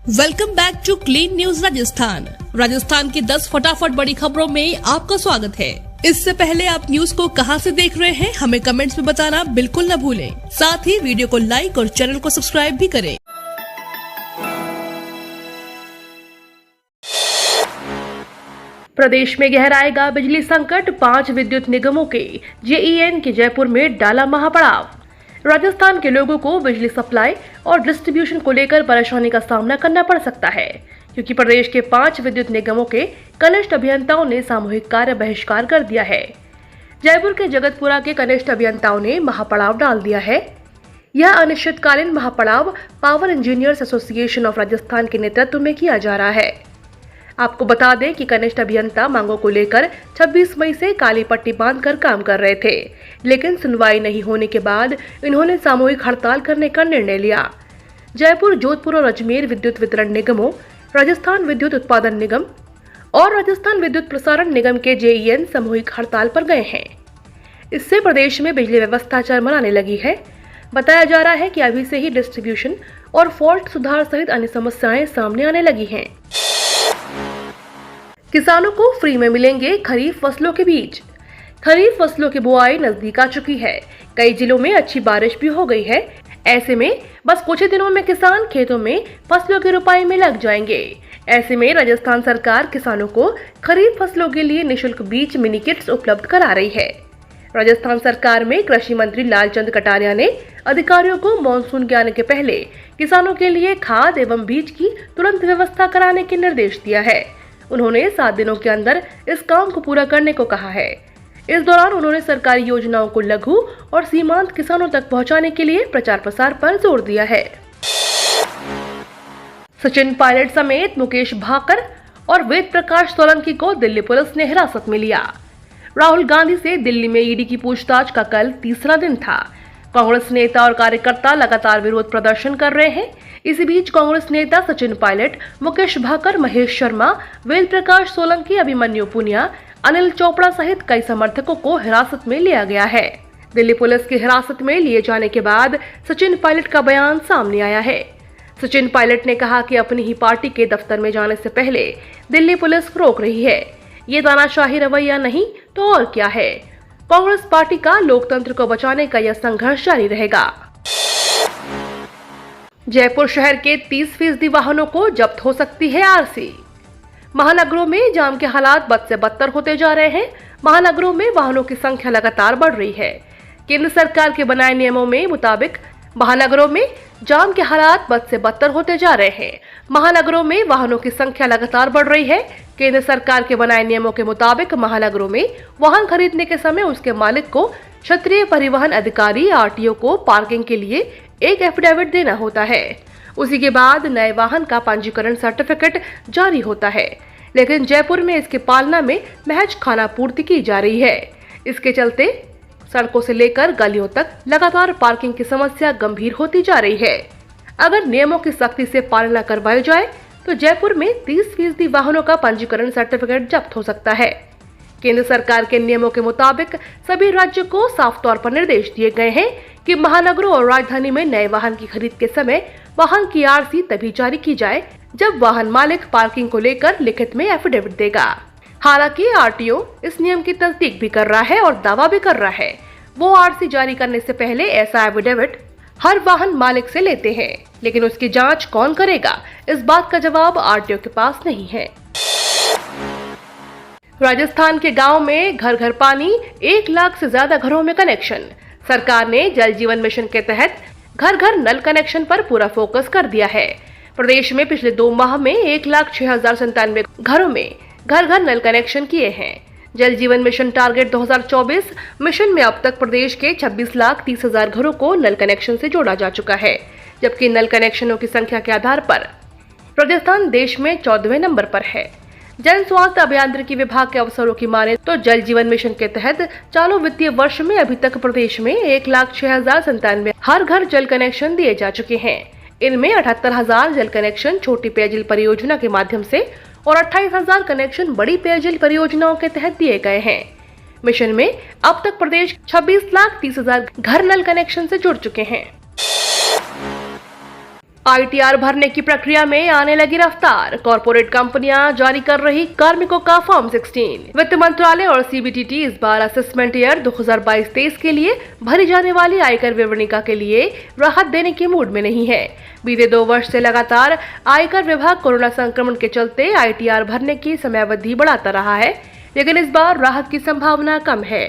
Welcome back to clean news Rajasthan की 10 फटाफट बड़ी खबरों में आपका स्वागत है। इससे पहले आप न्यूज को कहां से देख रहे हैं हमें कमेंट्स में बताना बिल्कुल न भूलें। साथ ही वीडियो को लाइक और चैनल को सब्सक्राइब भी करें। प्रदेश में गहराएगा बिजली संकट, 5 विद्युत निगमों के जेईएन के जयपुर में डाला महापड़ाव। राजस्थान के लोगों को बिजली सप्लाई और डिस्ट्रीब्यूशन को लेकर परेशानी का सामना करना पड़ सकता है, क्योंकि प्रदेश के 5 विद्युत निगमों के कनिष्ठ अभियंताओं ने सामूहिक कार्य बहिष्कार कर दिया है। जयपुर के जगतपुरा के कनिष्ठ अभियंताओं ने महापड़ाव डाल दिया है। यह अनिश्चितकालीन महापड़ाव power engineers association of Rajasthan के नेतृत्व में किया जा रहा है। आपको बता दें कि कनिष्ठ अभियंता मांगों को लेकर 26 मई से काली पट्टी बांधकर काम कर रहे थे, लेकिन सुनवाई नहीं होने के बाद इन्होंने सामूहिक हड़ताल करने का निर्णय लिया। जयपुर, जोधपुर और अजमेर विद्युत वितरण निगमों, राजस्थान विद्युत उत्पादन निगम और राजस्थान विद्युत प्रसारण निगम के जेईएन सामूहिक हड़ताल पर गए हैं। इससे प्रदेश में बिजली व्यवस्था चरमराने लगी है। बताया जा रहा है कि अभी से ही डिस्ट्रीब्यूशन और फॉल्ट सुधार सहित अन्य समस्याएं सामने आने लगी हैं। किसानों को फ्री में मिलेंगे खरीफ फसलों के बीज। खरीफ फसलों की बुआई नजदीक आ चुकी है। कई जिलों में अच्छी बारिश भी हो गई है। ऐसे में बस कुछ ही दिनों में किसान खेतों में फसलों की रुपाई में लग जाएंगे। ऐसे में राजस्थान सरकार किसानों को खरीफ फसलों के लिए निशुल्क बीज मिनी किट्स उपलब्ध करा रही है। राजस्थान सरकार में कृषि मंत्री लालचंद कटारिया ने अधिकारियों को मानसून के आने के पहले किसानों के लिए खाद एवं बीज की तुरंत व्यवस्था कराने के निर्देश दिया है। उन्होंने 7 दिनों के अंदर इस काम को पूरा करने को कहा है। इस दौरान उन्होंने सरकारी योजनाओं को लघु और सीमांत किसानों तक पहुंचाने के लिए प्रचार प्रसार पर जोर दिया है। सचिन पायलट समेत मुकेश भाकर और वेद प्रकाश सोलंकी को दिल्ली पुलिस ने हिरासत में लिया। राहुल गांधी से दिल्ली में ईडी की पूछताछ का कल तीसरा दिन था। कांग्रेस नेता और कार्यकर्ता लगातार विरोध प्रदर्शन कर रहे हैं। इसी बीच कांग्रेस नेता सचिन पायलट, मुकेश भाकर, महेश शर्मा, वेद प्रकाश सोलंकी, अभिमन्यु पुनिया, अनिल चोपड़ा सहित कई समर्थकों को हिरासत में लिया गया है। दिल्ली पुलिस की हिरासत में लिए जाने के बाद सचिन पायलट का बयान सामने आया है। सचिन पायलट ने कहा कि अपनी ही पार्टी के दफ्तर में जाने से पहले दिल्ली पुलिस रोक रही है। ये तानाशाही रवैया नहीं तो और क्या है। कांग्रेस पार्टी का लोकतंत्र को बचाने का यह संघर्ष जारी रहेगा। जयपुर शहर के 30% वाहनों को जब्त हो सकती है आरसी। महानगरों में जाम के हालात बद से बदतर होते जा रहे हैं। महानगरों में वाहनों की संख्या लगातार बढ़ रही है। केंद्र सरकार के बनाए नियमों में मुताबिक महानगरों में जाम के हालात बद से बदतर होते जा रहे हैं। महानगरों में वाहनों की संख्या लगातार बढ़ रही है। केंद्र सरकार के बनाए नियमों के मुताबिक महानगरों में वाहन खरीदने के समय उसके मालिक को क्षेत्रीय परिवहन अधिकारी आरटीओ को पार्किंग के लिए एक एफिडेविट देना होता है। उसी के बाद नए वाहन का पंजीकरण सर्टिफिकेट जारी होता है, लेकिन जयपुर में इसकी पालना में महज खानापूर्ति की जा रही है। इसके चलते सड़कों से लेकर गलियों तक लगातार पार्किंग की समस्या गंभीर होती जा रही है। अगर नियमों की सख्ती से पालना करवाई जाए तो जयपुर में 30% वाहनों का पंजीकरण सर्टिफिकेट जब्त हो सकता है। केंद्र सरकार के नियमों के मुताबिक सभी राज्यों को साफ तौर पर निर्देश दिए गए हैं कि महानगरों और राजधानी में नए वाहन की खरीद के समय वाहन की आरसी तभी जारी की जाए जब वाहन मालिक पार्किंग को लेकर लिखित में एफिडेविट देगा। हालांकि आरटीओ इस नियम की तस्दीक भी कर रहा है और दावा भी कर रहा है। वो आरसी जारी करने से पहले ऐसा एफिडेविट हर वाहन मालिक से लेते हैं, लेकिन उसकी जांच कौन करेगा, इस बात का जवाब आरटीओ के पास नहीं है। राजस्थान के गांव में घर घर पानी, 1 लाख से ज्यादा घरों में कनेक्शन। सरकार ने जल जीवन मिशन के तहत घर घर नल कनेक्शन पर पूरा फोकस कर दिया है। प्रदेश में पिछले 2 माह में 1,06,97 घरों में घर घर नल कनेक्शन किए हैं। जल जीवन मिशन टारगेट 2024 मिशन में अब तक प्रदेश के 26,30,000 घरों को नल कनेक्शन से जोड़ा जा चुका है, जबकि नल कनेक्शनों की संख्या के आधार पर राजस्थान देश में 14वें नंबर पर है। जन स्वास्थ्य अभियांत्रिकी विभाग के अफसरों की माने तो जल जीवन मिशन के तहत चालू वित्तीय वर्ष में अभी तक प्रदेश में 1,06,97 हर घर जल कनेक्शन दिए जा चुके हैं। इनमें 78,000 जल कनेक्शन छोटी पेयजल परियोजना के माध्यम से और 28,000 कनेक्शन बड़ी पेयजल परियोजनाओं के तहत दिए गए हैं। मिशन में अब तक प्रदेश 26,30,000 घर नल कनेक्शन से जुड़ चुके हैं। ITR भरने की प्रक्रिया में आने लगी रफ्तार, कॉर्पोरेट कंपनियां जारी कर रही कार्मिकों का फॉर्म 16। वित्त मंत्रालय और CBDT इस बार असेसमेंट ईयर 2022-23 के लिए भरी जाने वाली आयकर विवरणिका के लिए राहत देने के मूड में नहीं है। बीते 2 वर्ष से लगातार आयकर विभाग कोरोना संक्रमण के चलते ITR भरने की समयावधि बढ़ाता रहा है, लेकिन इस बार राहत की संभावना कम है।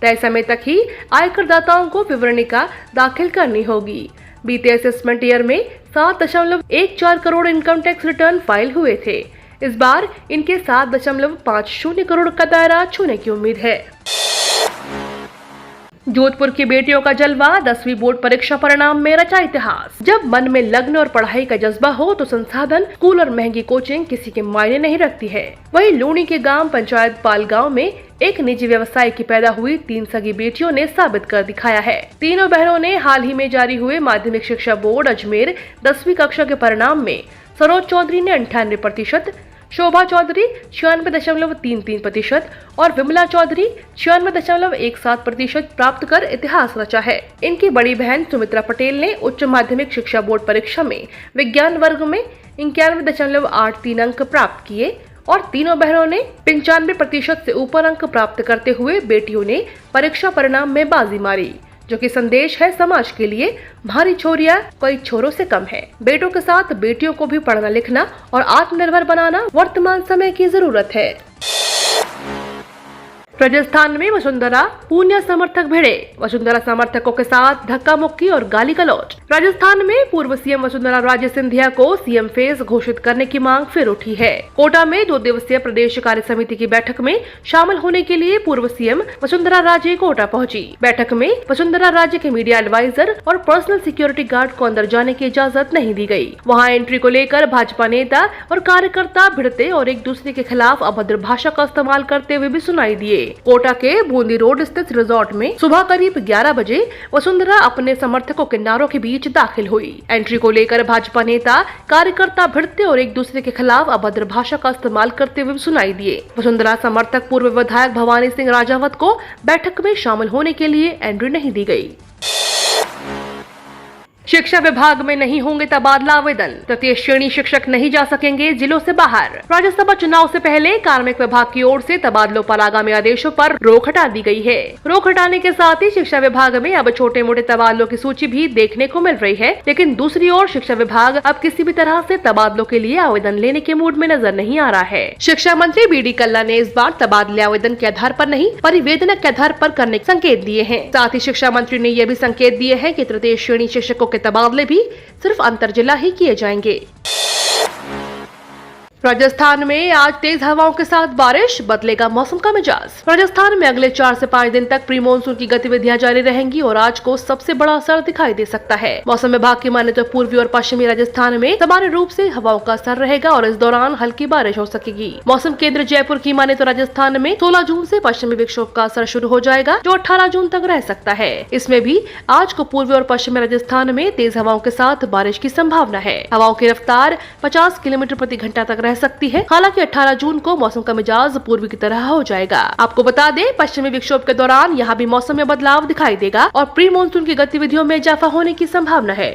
तय समय तक ही आयकर दाताओं को विवरणिका दाखिल करनी होगी। बीते असेसमेंट ईयर में 7.14 crore income tax return file हुए थे। इस बार इनके 7.50 करोड़ का दायरा छूने की उम्मीद है। जोधपुर की बेटियों का जलवा, 10वीं बोर्ड परीक्षा परिणाम में रचा इतिहास। जब मन में लगन और पढ़ाई का जज्बा हो तो संसाधन, स्कूल और महंगी कोचिंग किसी के मायने नहीं रखती है। वहीं लूणी के गांव पंचायत पाल गांव में एक निजी व्यवसाय की पैदा हुई 3 सगी बेटियों ने साबित कर दिखाया है। तीनों बहनों ने हाल ही में जारी हुए माध्यमिक शिक्षा बोर्ड अजमेर 10वीं कक्षा के परिणाम में सरोज चौधरी ने 98%, शोभा चौधरी 96.33% और विमला चौधरी 96.17% प्राप्त कर इतिहास रचा है। इनकी बड़ी बहन सुमित्रा पटेल ने उच्च माध्यमिक शिक्षा बोर्ड परीक्षा में विज्ञान वर्ग में 91.83 अंक प्राप्त किए और तीनों बहनों ने 95% से ऊपर अंक प्राप्त करते हुए बेटियों ने परीक्षा परिणाम में बाजी मारी, जो कि संदेश है समाज के लिए, भारी छोरिया कोई छोरों से कम है। बेटों के साथ बेटियों को भी पढ़ना लिखना और आत्मनिर्भर बनाना वर्तमान समय की जरूरत है। राजस्थान में वसुंधरा पूनिया समर्थक भिड़े, वसुंधरा समर्थकों के साथ धक्का मुक्की और गाली गलौज। राजस्थान में पूर्व सीएम वसुंधरा राजे सिंधिया को सीएम फेस घोषित करने की मांग फिर उठी है। कोटा में 2 दिवसीय प्रदेश कार्य समिति की बैठक में शामिल होने के लिए पूर्व सीएम वसुंधरा राजे कोटा पहुंची। बैठक में वसुंधरा राजे के मीडिया एडवाइजर और पर्सनल सिक्योरिटी गार्ड को अंदर जाने की इजाजत नहीं दी गयी। वहाँ एंट्री को लेकर भाजपा नेता और कार्यकर्ता भिड़ते और एक दूसरे के खिलाफ अभद्र भाषा का इस्तेमाल करते हुए भी सुनाई दिए। कोटा के बूंदी रोड स्थित रिजॉर्ट में सुबह करीब 11 बजे वसुंधरा अपने समर्थकों के नारों के बीच दाखिल हुई। एंट्री को लेकर भाजपा नेता कार्यकर्ता भिड़ते और एक दूसरे के खिलाफ अभद्र भाषा का इस्तेमाल करते हुए सुनाई दिए। वसुंधरा समर्थक पूर्व विधायक भवानी सिंह राजावत को बैठक में शामिल होने के लिए एंट्री नहीं दी गयी। शिक्षा विभाग में नहीं होंगे तबादला आवेदन, तृतीय श्रेणी शिक्षक नहीं जा सकेंगे जिलों से बाहर। राज्यसभा चुनाव से पहले कार्मिक विभाग की ओर से तबादलों पर आगामी आदेशों पर रोक हटा दी गई है। रोक हटाने के साथ ही शिक्षा विभाग में अब छोटे मोटे तबादलों की सूची भी देखने को मिल रही है, लेकिन दूसरी ओर शिक्षा विभाग अब किसी भी तरह से तबादलों के लिए आवेदन लेने के मूड में नजर नहीं आ रहा है। शिक्षा मंत्री BD कल्ला ने इस बार तबादले आवेदन के आधार पर नहीं, परिवेदनक के आधार पर करने के संकेत दिए हैं। साथ ही शिक्षा मंत्री ने यह भी संकेत दिए हैं कि तृतीय श्रेणी शिक्षकों के तबादले भी सिर्फ अंतर जिला ही किए जाएंगे। राजस्थान में आज तेज हवाओं के साथ बारिश, बदलेगा मौसम का मिजाज। राजस्थान में अगले 4 से 5 दिन तक प्री मानसून की गतिविधियां जारी रहेंगी और आज को सबसे बड़ा असर दिखाई दे सकता है। मौसम विभाग की माने तो पूर्वी और पश्चिमी राजस्थान में सामान्य रूप से हवाओं का असर रहेगा और इस दौरान हल्की बारिश हो सकेगी। मौसम केंद्र जयपुर की माने तो राजस्थान में 16 जून से पश्चिमी विक्षोभ का असर शुरू हो जाएगा, जो 18 जून तक रह सकता है। इसमें भी आज को पूर्वी और पश्चिमी राजस्थान में तेज हवाओं के साथ बारिश की संभावना है। हवाओं की रफ्तार 50 किलोमीटर प्रति घंटा तक रह सकती है। हालांकि 18 जून को मौसम का मिजाज पूर्वी की तरह हो जाएगा। आपको बता दें, पश्चिमी विक्षोभ के दौरान यहाँ भी मौसम में बदलाव दिखाई देगा और प्री मानसून की गतिविधियों में इजाफा होने की संभावना है।